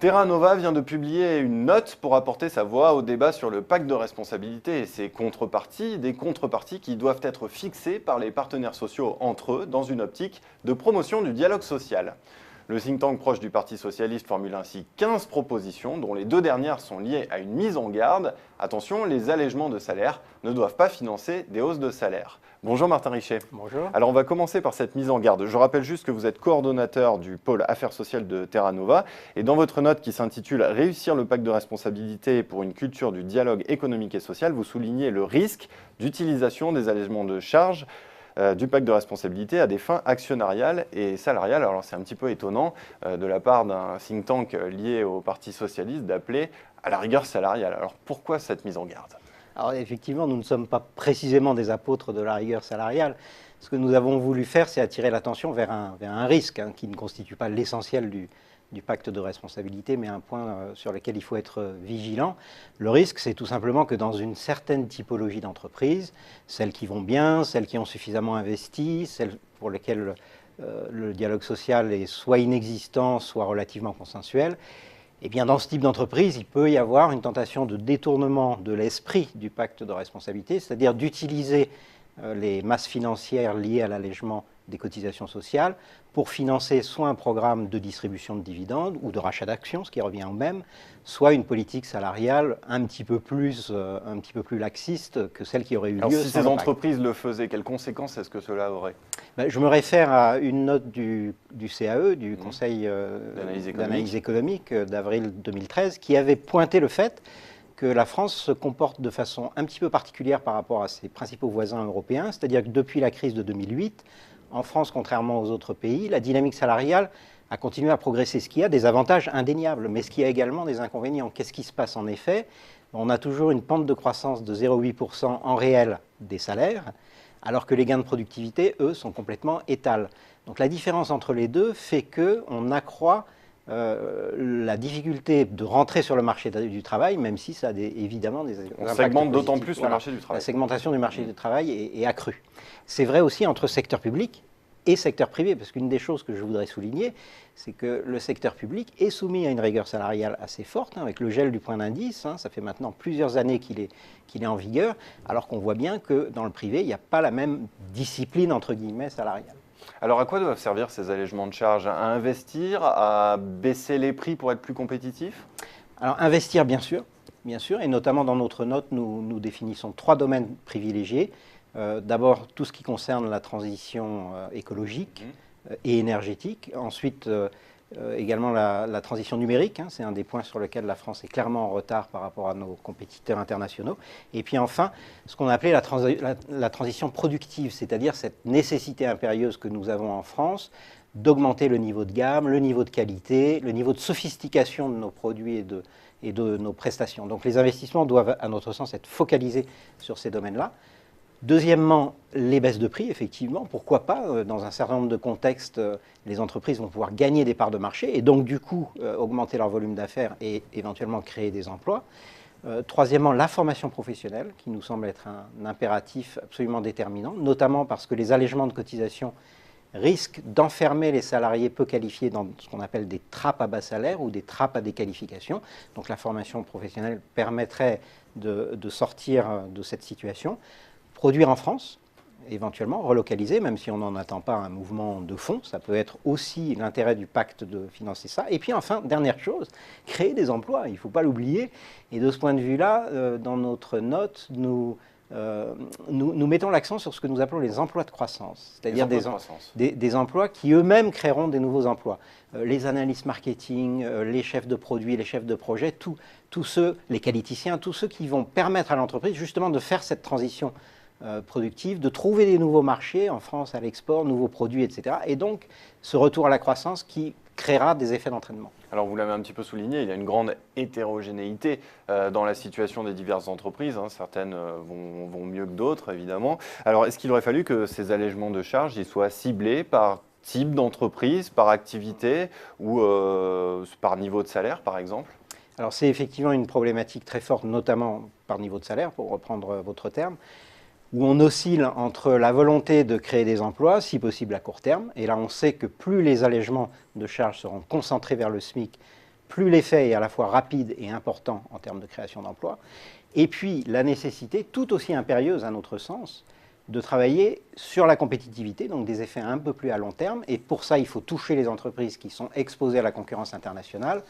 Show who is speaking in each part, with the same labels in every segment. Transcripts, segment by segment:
Speaker 1: Terra Nova vient de publier une note pour apporter sa voix au débat sur le pacte de responsabilité et ses contreparties, des contreparties qui doivent être fixées par les partenaires sociaux entre eux dans une optique de promotion du dialogue social. Le think tank proche du Parti socialiste formule ainsi 15 propositions, dont les 2 dernières sont liées à une mise en garde. Attention, les allègements de salaire ne doivent pas financer des hausses de salaire. Bonjour Martin Richet.
Speaker 2: Bonjour.
Speaker 1: Alors on va commencer par cette mise en garde. Je rappelle juste que vous êtes coordonnateur du pôle Affaires sociales de Terra Nova. Et dans votre note qui s'intitule « Réussir le pacte de responsabilité pour une culture du dialogue économique et social », vous soulignez le risque d'utilisation des allègements de charges du pacte de responsabilité à des fins actionnariales et salariales. Alors c'est un petit peu étonnant de la part d'un think tank lié au Parti socialiste d'appeler à la rigueur salariale. Alors pourquoi cette mise en garde ?
Speaker 2: Alors effectivement, nous ne sommes pas précisément des apôtres de la rigueur salariale. Ce que nous avons voulu faire, c'est attirer l'attention vers un risque qui ne constitue pas l'essentiel du pacte de responsabilité, mais un point sur lequel il faut être vigilant. Le risque, c'est tout simplement que dans une certaine typologie d'entreprises, celles qui vont bien, celles qui ont suffisamment investi, celles pour lesquelles le dialogue social est soit inexistant, soit relativement consensuel, eh bien, dans ce type d'entreprise, il peut y avoir une tentation de détournement de l'esprit du pacte de responsabilité, c'est-à-dire d'utiliser les masses financières liées à l'allègement des cotisations sociales pour financer soit un programme de distribution de dividendes ou de rachat d'actions, ce qui revient au même, soit une politique salariale un petit peu plus laxiste que celle qui aurait eu lieu.
Speaker 1: Alors si ces entreprises le faisaient, quelles conséquences est-ce que cela aurait ?
Speaker 2: Je me réfère à une note du CAE, du Conseil d'analyse économique d'avril 2013, qui avait pointé le fait que la France se comporte de façon un petit peu particulière par rapport à ses principaux voisins européens, c'est-à-dire que depuis la crise de 2008, en France, contrairement aux autres pays, la dynamique salariale a continué à progresser, ce qui a des avantages indéniables, mais ce qui a également des inconvénients. Qu'est-ce qui se passe en effet ? On a toujours une pente de croissance de 0,8% en réel des salaires, alors que les gains de productivité, eux, sont complètement étals. Donc la différence entre les deux fait qu'on accroît la difficulté de rentrer sur le marché du travail, même si ça a évidemment des impacts positifs.
Speaker 1: On segmente d'autant plus le marché du travail.
Speaker 2: La segmentation du marché du travail est accrue. C'est vrai aussi entre secteur public et secteur privé, parce qu'une des choses que je voudrais souligner, c'est que le secteur public est soumis à une rigueur salariale assez forte, avec le gel du point d'indice. Ça fait maintenant plusieurs années qu'il est en vigueur, alors qu'on voit bien que dans le privé, il n'y a pas la même discipline, entre guillemets, salariale.
Speaker 1: Alors à quoi doivent servir ces allègements de charges ? À investir, à baisser les prix pour être plus compétitif ?
Speaker 2: Alors investir, bien sûr, et notamment dans notre note, nous définissons 3 domaines privilégiés. D'abord, tout ce qui concerne la transition écologique et énergétique. Ensuite, également la transition numérique. C'est un des points sur lesquels la France est clairement en retard par rapport à nos compétiteurs internationaux. Et puis enfin, ce qu'on a appelé la transition productive, c'est-à-dire cette nécessité impérieuse que nous avons en France d'augmenter le niveau de gamme, le niveau de qualité, le niveau de sophistication de nos produits et de nos prestations. Donc les investissements doivent, à notre sens, être focalisés sur ces domaines-là. Deuxièmement, les baisses de prix, effectivement, pourquoi pas, dans un certain nombre de contextes, les entreprises vont pouvoir gagner des parts de marché et donc du coup augmenter leur volume d'affaires et éventuellement créer des emplois. Troisièmement, la formation professionnelle, qui nous semble être un impératif absolument déterminant, notamment parce que les allègements de cotisations risquent d'enfermer les salariés peu qualifiés dans ce qu'on appelle des trappes à bas salaire ou des trappes à déqualification. Donc la formation professionnelle permettrait de sortir de cette situation. Produire en France, éventuellement, relocaliser, même si on n'en attend pas un mouvement de fond, ça peut être aussi l'intérêt du pacte de financer ça. Et puis enfin, dernière chose, créer des emplois, il ne faut pas l'oublier. Et de ce point de vue-là, dans notre note, nous mettons l'accent sur ce que nous appelons les emplois de croissance, c'est-à-dire des emplois qui eux-mêmes créeront des nouveaux emplois. Les analystes marketing, les chefs de produits, les chefs de projet, tous ceux, les qualiticiens, tous ceux qui vont permettre à l'entreprise justement de faire cette transition productive, de trouver des nouveaux marchés en France, à l'export, nouveaux produits, etc. Et donc, ce retour à la croissance qui créera des effets d'entraînement.
Speaker 1: Alors, vous l'avez un petit peu souligné, il y a une grande hétérogénéité dans la situation des diverses entreprises. Certaines vont mieux que d'autres, évidemment. Alors, est-ce qu'il aurait fallu que ces allègements de charges ils soient ciblés par type d'entreprise, par activité ou par niveau de salaire, par exemple ?
Speaker 2: Alors, c'est effectivement une problématique très forte, notamment par niveau de salaire, pour reprendre votre terme, où on oscille entre la volonté de créer des emplois, si possible à court terme, et là on sait que plus les allègements de charges seront concentrés vers le SMIC, plus l'effet est à la fois rapide et important en termes de création d'emplois. Et puis la nécessité, tout aussi impérieuse à notre sens, de travailler sur la compétitivité, donc des effets un peu plus à long terme. Et pour ça, il faut toucher les entreprises qui sont exposées à la concurrence internationale.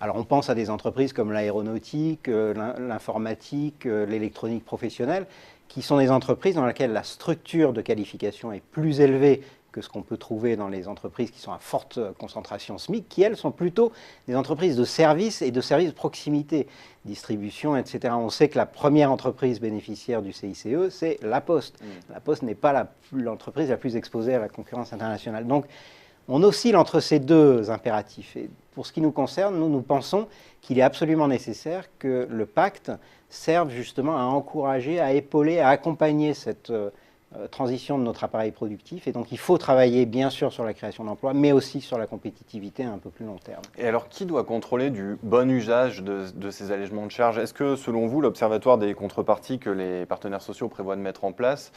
Speaker 2: Alors on pense à des entreprises comme l'aéronautique, l'informatique, l'électronique professionnelle, qui sont des entreprises dans lesquelles la structure de qualification est plus élevée que ce qu'on peut trouver dans les entreprises qui sont à forte concentration SMIC, qui elles sont plutôt des entreprises de services et de services de proximité, distribution, etc. On sait que la première entreprise bénéficiaire du CICE, c'est La Poste. La Poste n'est pas l'entreprise la plus exposée à la concurrence internationale. Donc on oscille entre ces deux impératifs. Et pour ce qui nous concerne, nous pensons qu'il est absolument nécessaire que le pacte serve justement à encourager, à épauler, à accompagner cette transition de notre appareil productif. Et donc il faut travailler bien sûr sur la création d'emplois, mais aussi sur la compétitivité à un peu plus long terme.
Speaker 1: Et alors, qui doit contrôler du bon usage de ces allègements de charges? Est-ce que, selon vous, l'Observatoire des contreparties que les partenaires sociaux prévoient de mettre en place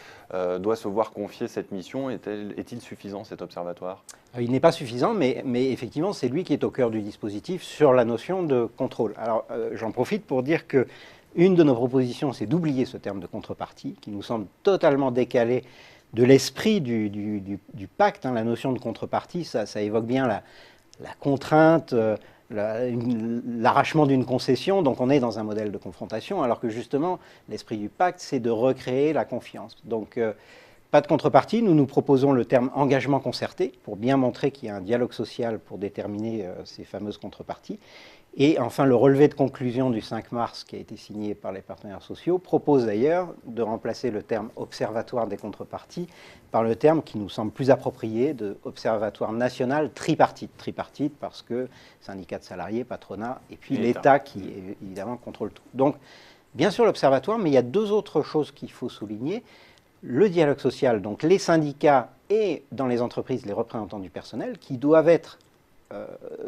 Speaker 1: doit se voir confier cette mission? Est-il suffisant, cet observatoire?
Speaker 2: Il n'est pas suffisant, mais effectivement, c'est lui qui est au cœur du dispositif sur la notion de contrôle. Alors, j'en profite pour dire que une de nos propositions, c'est d'oublier ce terme de contrepartie, qui nous semble totalement décalé de l'esprit du pacte. La notion de contrepartie, ça évoque bien la contrainte, l'arrachement d'une concession, donc on est dans un modèle de confrontation, alors que justement, l'esprit du pacte, c'est de recréer la confiance. Donc, pas de contrepartie, nous proposons le terme engagement concerté, pour bien montrer qu'il y a un dialogue social pour déterminer ces fameuses contreparties. Et enfin, le relevé de conclusion du 5 mars, qui a été signé par les partenaires sociaux, propose d'ailleurs de remplacer le terme observatoire des contreparties par le terme qui nous semble plus approprié de observatoire national tripartite. Tripartite parce que syndicats de salariés, patronat, et puis l'État qui évidemment contrôle tout. Donc, bien sûr l'observatoire, mais il y a deux autres choses qu'il faut souligner. Le dialogue social, donc les syndicats et dans les entreprises, les représentants du personnel, qui doivent être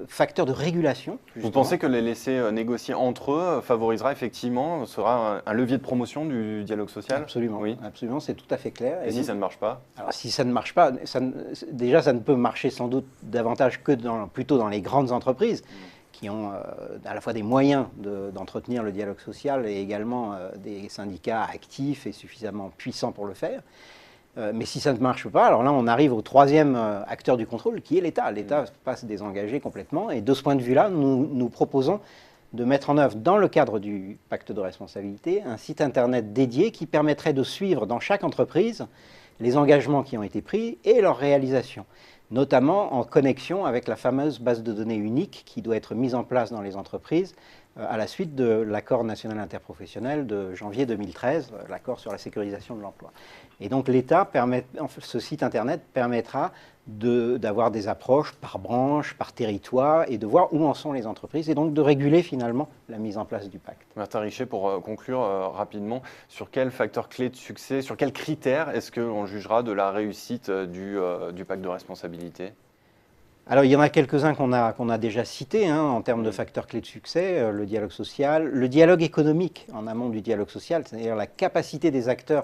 Speaker 2: facteur de régulation. Justement.
Speaker 1: Vous pensez que les laisser négocier entre eux favorisera effectivement, sera un levier de promotion du dialogue social?
Speaker 2: Absolument,
Speaker 1: oui.
Speaker 2: Absolument, c'est tout à fait clair.
Speaker 1: Et si ça ne marche pas?
Speaker 2: Alors si ça ne marche pas, déjà ça ne peut marcher sans doute davantage que plutôt dans les grandes entreprises qui ont à la fois des moyens d'entretenir le dialogue social et également des syndicats actifs et suffisamment puissants pour le faire. Mais si ça ne marche pas, alors là, on arrive au troisième acteur du contrôle, qui est l'État. L'État passe désengagé complètement. Et de ce point de vue-là, nous proposons de mettre en œuvre, dans le cadre du pacte de responsabilité, un site Internet dédié qui permettrait de suivre dans chaque entreprise les engagements qui ont été pris et leurs réalisations, notamment en connexion avec la fameuse base de données unique qui doit être mise en place dans les entreprises à la suite de l'accord national interprofessionnel de janvier 2013, l'accord sur la sécurisation de l'emploi. Et donc l'État, ce site Internet permettra d'avoir des approches par branche, par territoire, et de voir où en sont les entreprises, et donc de réguler finalement la mise en place du pacte.
Speaker 1: Martin Richer, pour conclure rapidement, sur quel facteur clé de succès, sur quels critères est-ce qu'on jugera de la réussite du pacte de responsabilité?
Speaker 2: Alors, il y en a quelques-uns qu'on a déjà cités en termes de facteurs clés de succès, le dialogue social, le dialogue économique en amont du dialogue social, c'est-à-dire la capacité des acteurs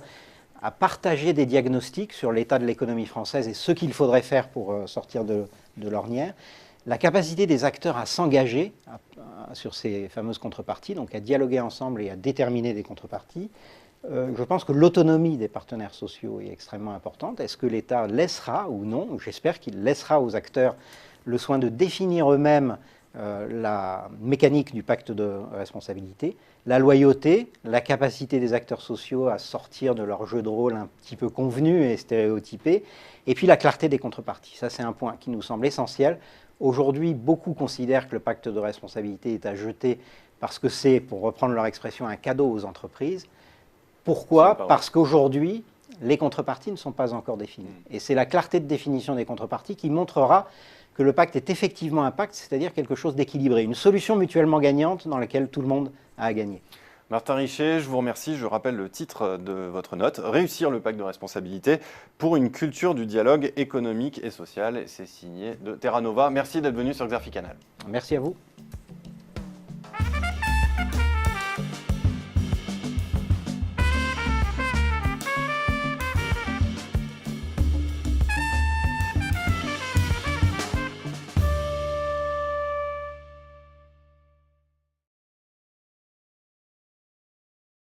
Speaker 2: à partager des diagnostics sur l'état de l'économie française et ce qu'il faudrait faire pour sortir de l'ornière, la capacité des acteurs à s'engager sur ces fameuses contreparties, donc à dialoguer ensemble et à déterminer des contreparties. Je pense que l'autonomie des partenaires sociaux est extrêmement importante. Est-ce que l'État laissera ou non, j'espère qu'il laissera aux acteurs le soin de définir eux-mêmes la mécanique du pacte de responsabilité, la loyauté, la capacité des acteurs sociaux à sortir de leur jeu de rôle un petit peu convenu et stéréotypé, et puis la clarté des contreparties. Ça, c'est un point qui nous semble essentiel. Aujourd'hui, beaucoup considèrent que le pacte de responsabilité est à jeter parce que c'est, pour reprendre leur expression, un cadeau aux entreprises. Pourquoi? Parce qu'aujourd'hui, les contreparties ne sont pas encore définies. Et c'est la clarté de définition des contreparties qui montrera que le pacte est effectivement un pacte, c'est-à-dire quelque chose d'équilibré, une solution mutuellement gagnante dans laquelle tout le monde a à gagner.
Speaker 1: Martin Richer, je vous remercie. Je rappelle le titre de votre note, Réussir le pacte de responsabilité pour une culture du dialogue économique et social. C'est signé de Terra Nova. Merci d'être venu sur Xerfi Canal.
Speaker 2: Merci à vous.